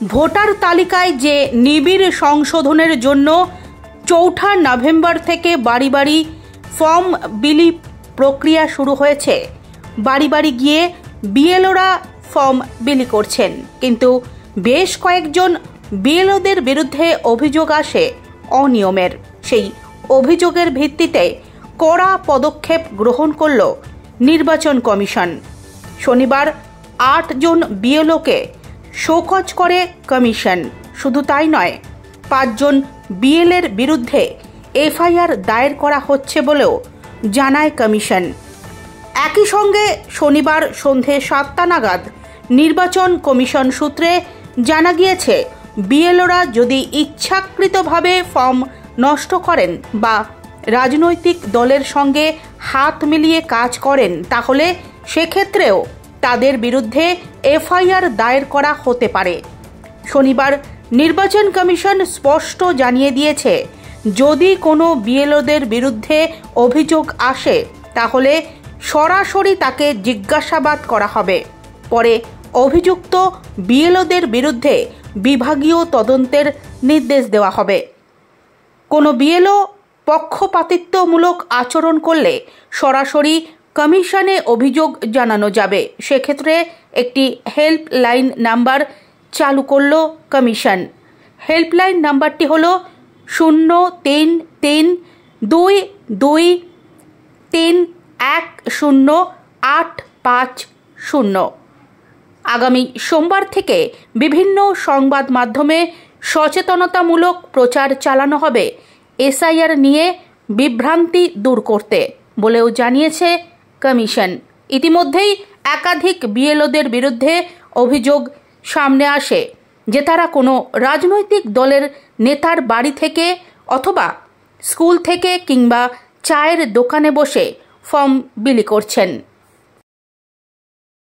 Voter তালিকায় যে নিবিড় সংশোধনের জন্য ৪ নভেম্বর থেকে বাড়ি বাড়ি ফর্ম বিলি প্রক্রিয়া শুরু হয়েছে। বাড়ি বাড়ি গিয়ে বিএলওরা ফর্ম বিলি করছেন, কিন্তু বেশ কয়েকজন বিএলওদের বিরুদ্ধে অভিযোগ আসে অনিয়মের। সেই অভিযোগের ভিত্তিতে কড়া পদক্ষেপ গ্রহণ করল নির্বাচন কমিশন। শনিবার ৮ জন বিএলওকে শোকজ করে কমিশন। শুধু তাই নয়, ৫ জন বিএলএর বিরুদ্ধে এফআইআর দায়ের করা হচ্ছে বলেও জানায় কমিশন। একই সঙ্গে শনিবার সন্ধে ৭টা নাগাদ নির্বাচন কমিশন সূত্রে জানা গিয়েছে, বিএলওরা যদি ইচ্ছাকৃতভাবে ফর্ম নষ্ট করেন বা রাজনৈতিক দলের সঙ্গে হাত মিলিয়ে কাজ করেন, তাহলে সেক্ষেত্রেও তাদের বিরুদ্ধে এফআইআর দায়ের করা হতে পারে। শনিবার নির্বাচন কমিশন স্পষ্ট জানিয়ে দিয়েছে, যদি কোনো বিএলওদের বিরুদ্ধে অভিযোগ আসে তাহলে সরাসরি তাকে জিজ্ঞাসাবাদ করা হবে। পরে অভিযুক্ত বিএলওদের বিরুদ্ধে বিভাগীয় তদন্তের নির্দেশ দেওয়া হবে। কোনো বিএলও পক্ষপাতিত্বমূলক আচরণ করলে সরাসরি কমিশনে অভিযোগ জানানো যাবে। সেক্ষেত্রে একটি হেল্পলাইন নাম্বার চালু করল কমিশন। হেল্পলাইন নাম্বারটি হল 03322310850। আগামী সোমবার থেকে বিভিন্ন সংবাদ মাধ্যমে সচেতনতামূলক প্রচার চালানো হবে এসআইআর নিয়ে বিভ্রান্তি দূর করতে বলেও জানিয়েছে কমিশন। ইতিমধ্যেই একাধিক বিএলওদের বিরুদ্ধে অভিযোগ সামনে আসে যে তারা কোনো রাজনৈতিক দলের নেতার বাড়ি থেকে অথবা স্কুল থেকে কিংবা চায়ের দোকানে বসে ফর্ম বিলি করছেন।